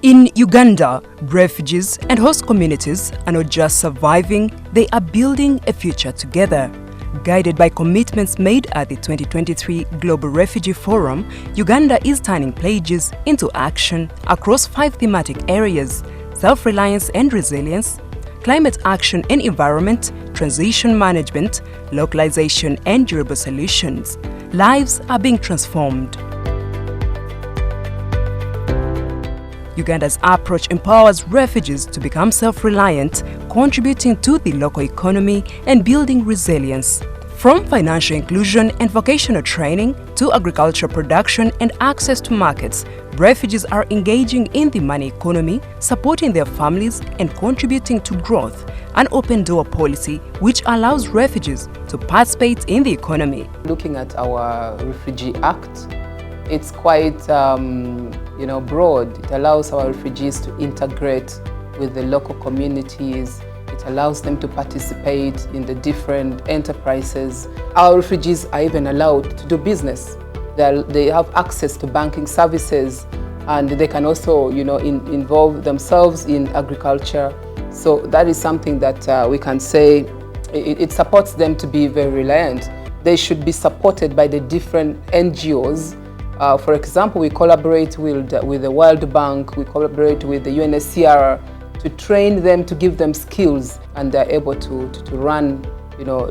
In Uganda, refugees and host communities are not just surviving, they are building a future together. Guided by commitments made at the 2023 Global Refugee Forum, Uganda is turning pledges into action across 5 thematic areas: self-reliance and resilience, climate action and environment, transition management, localization and durable solutions. Lives are being transformed. Uganda's approach empowers refugees to become self-reliant, contributing to the local economy and building resilience. From financial inclusion and vocational training to agricultural production and access to markets, refugees are engaging in the money economy, supporting their families and contributing to growth. An open-door policy which allows refugees to participate in the economy. Looking at our Refugee Act, it's quite broad. It allows our refugees to integrate with the local communities. It allows them to participate in the different enterprises. Our refugees are even allowed to do business. They have access to banking services, and they can also involve themselves in agriculture. So that is something that we can say it supports them to be very reliant. They should be supported by the different NGOs. For example, we collaborate with the World Bank, we collaborate with the UNHCR to train them, to give them skills, and they're able to run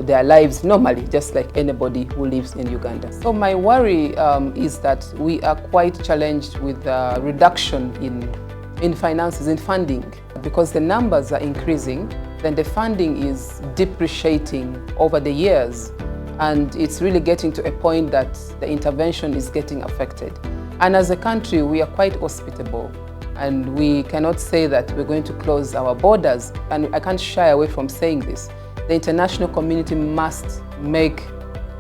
their lives normally, just like anybody who lives in Uganda. So my worry is that we are quite challenged with reduction in finances, in funding, because the numbers are increasing, then the funding is depreciating over the years. And it's really getting to a point that the intervention is getting affected. And as a country, we are quite hospitable, and we cannot say that we're going to close our borders. And I can't shy away from saying this. The international community must make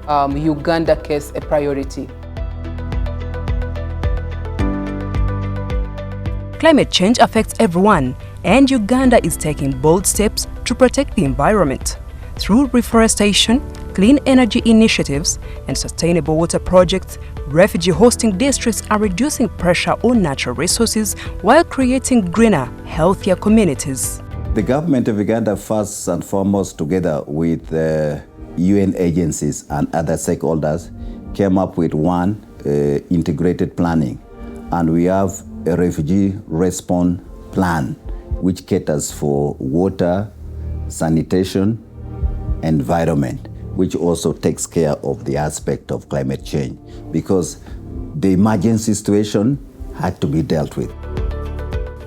Uganda case a priority. Climate change affects everyone, and Uganda is taking bold steps to protect the environment. Through reforestation, clean energy initiatives, and sustainable water projects, refugee hosting districts are reducing pressure on natural resources while creating greener, healthier communities. The government of Uganda, first and foremost, together with UN agencies and other stakeholders, came up with one integrated planning. And we have a refugee response plan which caters for water, sanitation, environment, which also takes care of the aspect of climate change, because the emergency situation had to be dealt with.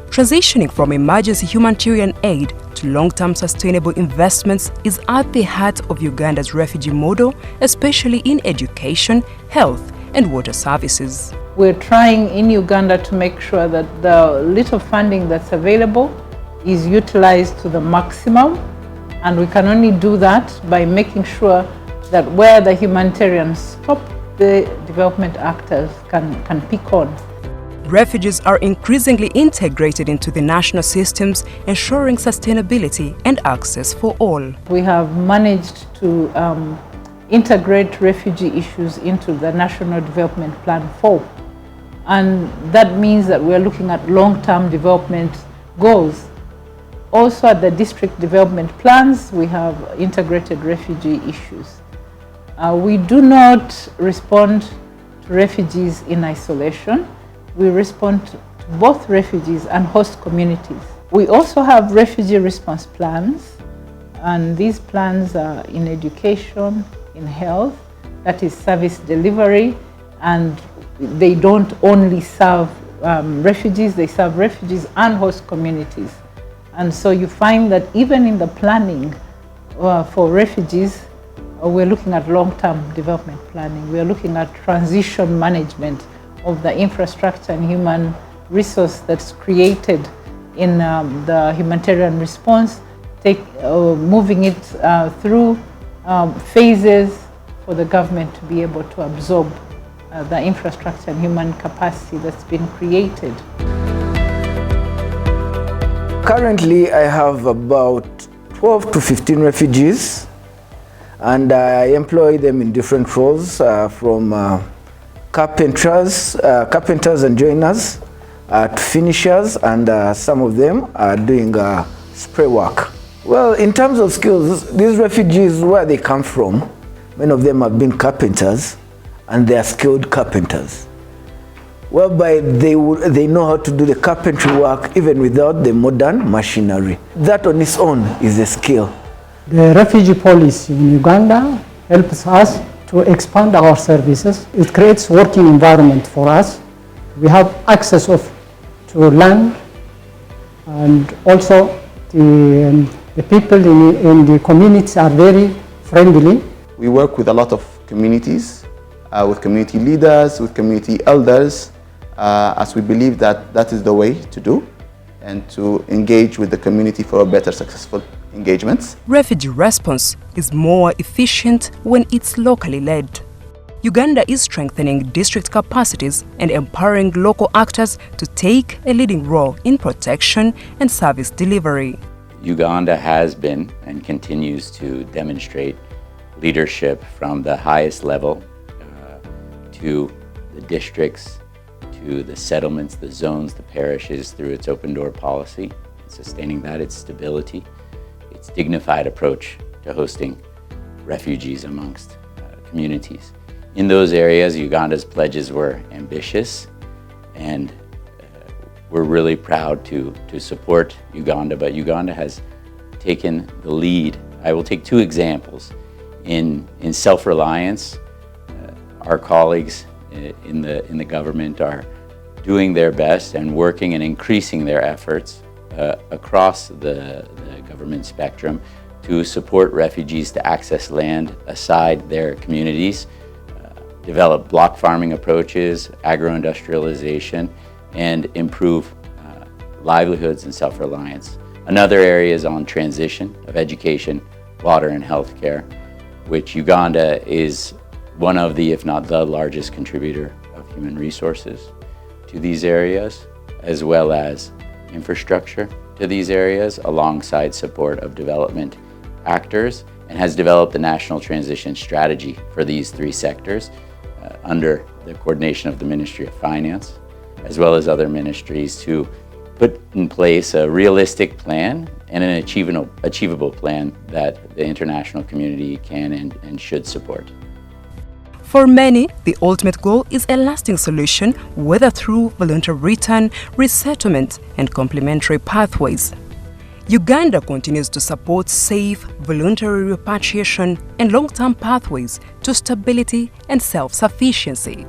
Transitioning from emergency humanitarian aid to long-term sustainable investments is at the heart of Uganda's refugee model, especially in education, health, and water services. We're trying in Uganda to make sure that the little funding that's available is utilized to the maximum. And we can only do that by making sure that where the humanitarians stop, the development actors can pick on. Refugees are increasingly integrated into the national systems, ensuring sustainability and access for all. We have managed to integrate refugee issues into the National Development Plan 4. And that means that we're looking at long-term development goals. Also at the district development plans, we have integrated refugee issues. We do not respond to refugees in isolation. We respond to both refugees and host communities. We also have refugee response plans, and these plans are in education, in health, that is service delivery, and they don't only serve refugees, they serve refugees and host communities. And so you find that even in the planning for refugees, we're looking at long-term development planning. We're looking at transition management of the infrastructure and human resource that's created in the humanitarian response, moving it through phases for the government to be able to absorb the infrastructure and human capacity that's been created. Currently, I have about 12 to 15 refugees, and I employ them in different roles, from carpenters and joiners, to finishers, and some of them are doing spray work. Well, in terms of skills, these refugees, where they come from, many of them have been carpenters, and they are skilled carpenters, whereby they know how to do the carpentry work even without the modern machinery. That on its own is a skill. The refugee policy in Uganda helps us to expand our services. It creates working environment for us. We have access to land, and also the people in the communities are very friendly. We work with a lot of communities, with community leaders, with community elders, as we believe that that is the way to do and to engage with the community for a better successful engagements. Refugee response is more efficient when it's locally led. Uganda is strengthening district capacities and empowering local actors to take a leading role in protection and service delivery. Uganda has been and continues to demonstrate leadership from the highest level to the districts, to the settlements, the zones, the parishes, through its open door policy, sustaining that, its stability, its dignified approach to hosting refugees amongst communities. In those areas, Uganda's pledges were ambitious, and we're really proud to support Uganda, but Uganda has taken the lead. I will take two examples. In self-reliance, our colleagues in the government are doing their best and working and increasing their efforts across the government spectrum to support refugees to access land aside their communities, develop block farming approaches, agro-industrialization, and improve livelihoods and self-reliance. Another area is on transition of education, water, and healthcare, which Uganda is one of the, if not the largest contributor of human resources to these areas, as well as infrastructure to these areas, alongside support of development actors, and has developed a national transition strategy for these three sectors under the coordination of the Ministry of Finance, as well as other ministries, to put in place a realistic plan and an achievable plan that the international community can and should support. For many, the ultimate goal is a lasting solution, whether through voluntary return, resettlement, and complementary pathways. Uganda continues to support safe, voluntary repatriation and long-term pathways to stability and self-sufficiency.